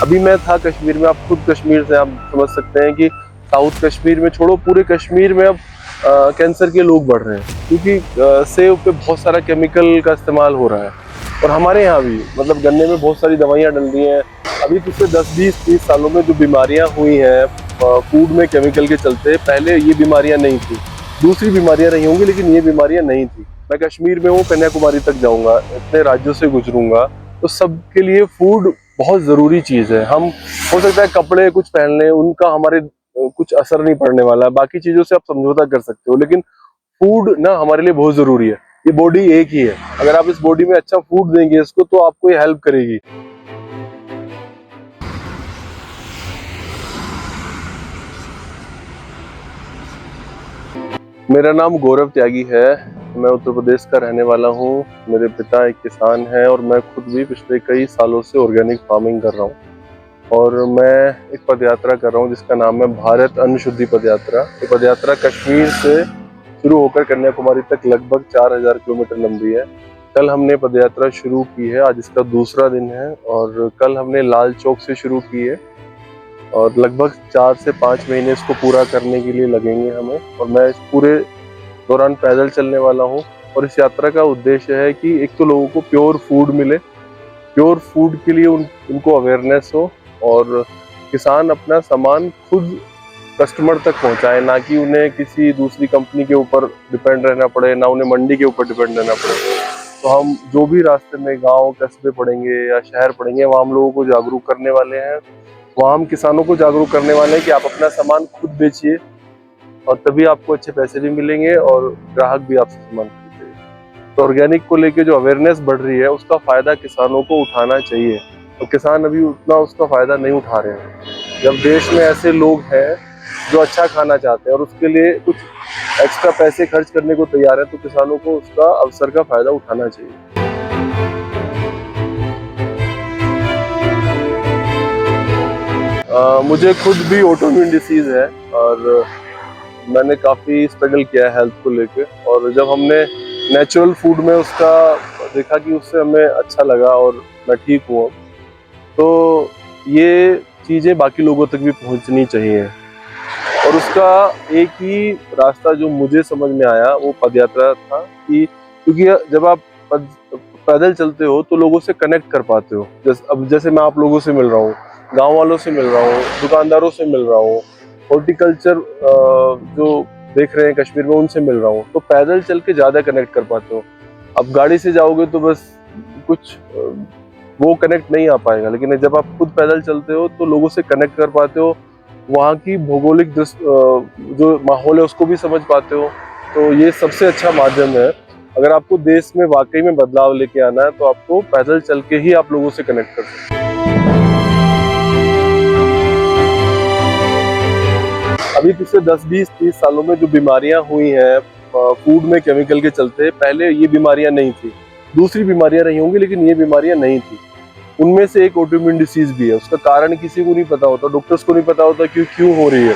अभी मैं था कश्मीर में, आप खुद कश्मीर से आप समझ सकते हैं कि साउथ कश्मीर में छोड़ो, पूरे कश्मीर में अब कैंसर के लोग बढ़ रहे हैं क्योंकि सेब पे बहुत सारा केमिकल का इस्तेमाल हो रहा है। और हमारे यहाँ भी मतलब गन्ने में बहुत सारी दवाइयाँ डल रही हैं। अभी पिछले 10-20-30 सालों में जो बीमारियाँ हुई हैं फूड में केमिकल के चलते, पहले ये बीमारियाँ नहीं थी। दूसरी बीमारियाँ रही होंगी लेकिन ये बीमारियाँ नहीं थी। मैं कश्मीर में हूँ, कन्याकुमारी तक जाऊँगा, इतने राज्यों से गुजरूंगा, तो सबके लिए फूड बहुत ज़रूरी चीज़ है। हम हो सकता है कपड़े कुछ पहन लें, उनका हमारे कुछ असर नहीं पड़ने वाला है, बाकी चीज़ों से आप समझौता कर सकते हो, लेकिन फूड ना हमारे लिए बहुत ज़रूरी है। ये बॉडी एक ही है, अगर आप इस बॉडी में अच्छा फूड देंगे इसको तो आपको ये हेल्प करेगी। मेरा नाम गौरव त्यागी है। मैं उत्तर प्रदेश का रहने वाला हूँ। मेरे पिता एक किसान हैं और मैं खुद भी पिछले कई सालों से ऑर्गेनिक फार्मिंग कर रहा हूँ। और मैं एक पदयात्रा कर रहा हूँ जिसका नाम है भारत अन्न शुद्धि पदयात्रा। ये पदयात्रा कश्मीर से शुरू होकर कन्याकुमारी तक लगभग 4000 किलोमीटर लंबी है। कल हमने पदयात्रा शुरू की है, आज इसका दूसरा दिन है। और कल हमने लाल चौक से शुरू की है और लगभग 4 से 5 महीने इसको पूरा करने के लिए लगेंगे हमें। और मैं इस पूरे दौरान पैदल चलने वाला हूँ। और इस यात्रा का उद्देश्य है कि एक तो लोगों को प्योर फूड मिले, प्योर फूड के लिए उनको अवेयरनेस हो, और किसान अपना सामान खुद कस्टमर तक पहुंचाए, ना कि उन्हें किसी दूसरी कंपनी के ऊपर डिपेंड रहना पड़े, ना उन्हें मंडी के ऊपर डिपेंड रहना पड़े। तो हम जो भी रास्ते में गांव कस्बे पड़ेंगे या शहर पड़ेंगे, वहाँ हम लोगों को जागरूक करने वाले हैं। वहाँ हम किसानों को जागरूक करने वाले हैं कि आप अपना सामान खुद बेचिए और तभी आपको अच्छे पैसे भी मिलेंगे और ग्राहक भी आपसे सामान खरीदेंगे। तो ऑर्गेनिक को लेके जो अवेयरनेस बढ़ रही है उसका फायदा किसानों को उठाना चाहिए। तो किसान अभी उतना उसका फायदा नहीं उठा रहे हैं। जब देश में ऐसे लोग हैं जो अच्छा खाना चाहते हैं और उसके लिए कुछ एक्स्ट्रा पैसे खर्च करने को तैयार है, तो किसानों को उसका अवसर का फायदा उठाना चाहिए। मुझे खुद भी ऑटोइम्यून डिसीज है और मैंने काफ़ी स्ट्रगल किया है हेल्थ को लेके। और जब हमने नेचुरल फूड में उसका देखा कि उससे हमें अच्छा लगा और मैं ठीक हूँ अब, तो ये चीज़ें बाकी लोगों तक भी पहुँचनी चाहिए। और उसका एक ही रास्ता जो मुझे समझ में आया वो पदयात्रा था कि क्योंकि जब आप पैदल चलते हो तो लोगों से कनेक्ट कर पाते हो। जैसे मैं आप लोगों से मिल रहा हूँ, गांव वालों से मिल रहा हूँ, दुकानदारों से मिल रहा हूँ, हॉर्टिकल्चर जो देख रहे हैं कश्मीर में उनसे मिल रहा हूँ, तो पैदल चल के ज़्यादा कनेक्ट कर पाते हो। अब गाड़ी से जाओगे तो बस कुछ वो कनेक्ट नहीं आ पाएगा, लेकिन जब आप खुद पैदल चलते हो तो लोगों से कनेक्ट कर पाते हो, वहाँ की भौगोलिक जो माहौल है उसको भी समझ पाते हो। तो ये सबसे अच्छा माध्यम है। अगर आपको देश में वाकई में बदलाव लेके आना है तो आपको पैदल चल के ही आप लोगों से कनेक्ट कर सकते हैं। अभी पिछले 10-20-30 सालों में जो बीमारियां हुई हैं फूड में केमिकल के चलते, पहले ये बीमारियां नहीं थी। दूसरी बीमारियां रही होंगी लेकिन ये बीमारियां नहीं थी। उनमें से एक ऑटोइम्यून डिसीज भी है। उसका कारण किसी को नहीं पता होता, डॉक्टर्स को नहीं पता होता कि क्यों हो रही है।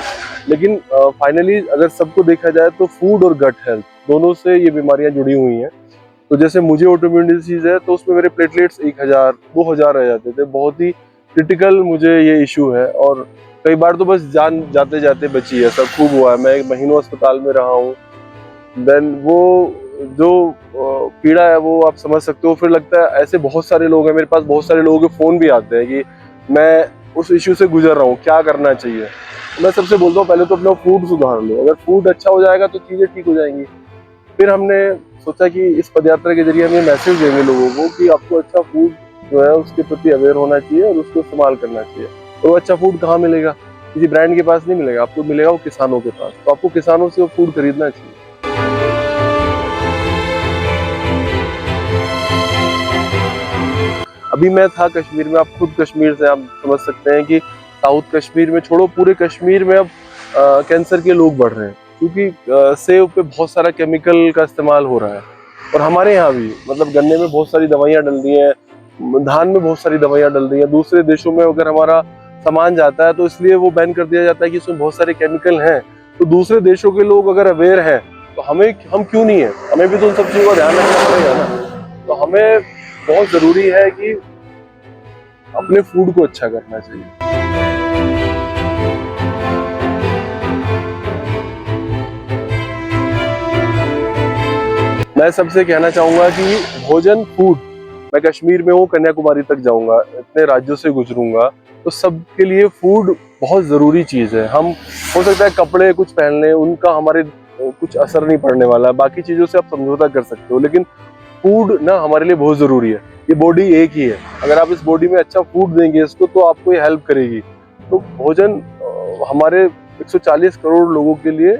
लेकिन फाइनली अगर सबको देखा जाए तो फूड और गट हेल्थ दोनों से ये बीमारियां जुड़ी हुई हैं। तो जैसे मुझे ऑटोइम्यून डिसीज है तो उसमें मेरे प्लेटलेट्स 1000-2000 रह जाते थे। बहुत ही क्रिटिकल मुझे ये इशू है और कई बार तो बस जान जाते जाते बची है। सब खूब हुआ है, मैं एक महीनों अस्पताल में रहा हूँ। देन वो जो पीड़ा है वो आप समझ सकते हो। फिर लगता है ऐसे बहुत सारे लोग हैं, मेरे पास बहुत सारे लोगों के फ़ोन भी आते हैं कि मैं उस इश्यू से गुजर रहा हूँ, क्या करना चाहिए। मैं सबसे बोलता हूँ पहले तो अपना फूड सुधार लो, अगर फूड अच्छा हो जाएगा तो चीज़ें ठीक हो जाएंगी। फिर हमने सोचा कि इस पदयात्रा के जरिए हमें मैसेज देंगे लोगों को कि आपको अच्छा फूड जो है उसके प्रति अवेयर होना चाहिए और उसको इस्तेमाल करना चाहिए। तो वो अच्छा फूड कहाँ मिलेगा? किसी ब्रांड के पास नहीं मिलेगा, आपको मिलेगा वो किसानों के पास। तो आपको किसानों से वो फूड खरीदना चाहिए। अभी मैं था कश्मीर में, आप खुद कश्मीर से आप समझ सकते हैं कि साउथ कश्मीर में छोड़ो, पूरे कश्मीर में अब कैंसर के लोग बढ़ रहे हैं क्योंकि सेब पे बहुत सारा केमिकल का इस्तेमाल हो रहा है। और हमारे यहाँ भी मतलब गन्ने में बहुत सारी दवाइयाँ डल रही हैं, धान में बहुत सारी दवाइयाँ डल रही हैं। दूसरे देशों में अगर हमारा सामान जाता है तो इसलिए वो बैन कर दिया जाता है कि इसमें बहुत सारे केमिकल हैं। तो दूसरे देशों के लोग अगर अवेयर हैं तो हम क्यों नहीं है? हमें भी तो उन सब चीज़ों का ध्यान रखना पड़ेगा ना। तो हमें बहुत ज़रूरी है कि अपने फूड को अच्छा करना चाहिए। मैं सबसे कहना चाहूंगा कि भोजन फूड, मैं कश्मीर में हूँ, कन्याकुमारी तक जाऊंगा, इतने राज्यों से गुजरूंगा, तो सबके लिए फूड बहुत जरूरी चीज है। हम हो सकता है कपड़े कुछ पहन लें, उनका हमारे कुछ असर नहीं पड़ने वाला, बाकी चीजों से आप समझौता कर सकते हो, लेकिन फूड ना हमारे लिए बहुत जरूरी है। ये बॉडी एक ही है, अगर आप इस बॉडी में अच्छा फूड देंगे इसको तो आपको ये हेल्प करेगी। तो भोजन हमारे 140 करोड़ लोगों के लिए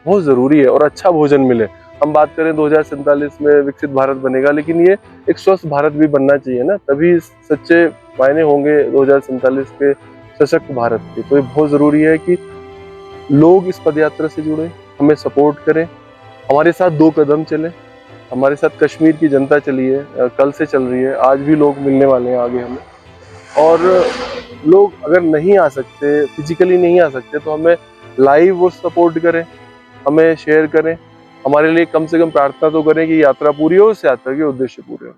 बहुत जरूरी है, और अच्छा भोजन मिले। हम बात करें 2047 में विकसित भारत बनेगा, लेकिन ये एक स्वस्थ भारत भी बनना चाहिए ना, तभी सच्चे मायने होंगे 2047 के सशक्त भारत के। तो ये बहुत जरूरी है कि लोग इस पदयात्रा से जुड़े, हमें सपोर्ट करें, हमारे साथ 2 कदम चले। हमारे साथ कश्मीर की जनता चली है, कल से चल रही है, आज भी लोग मिलने वाले हैं आगे हमें। और लोग अगर नहीं आ सकते, फिजिकली नहीं आ सकते, तो हमें लाइव वो सपोर्ट करें, हमें शेयर करें, हमारे लिए कम से कम प्रार्थना तो करें कि यात्रा पूरी हो, उस यात्रा के उद्देश्य पूरे हो।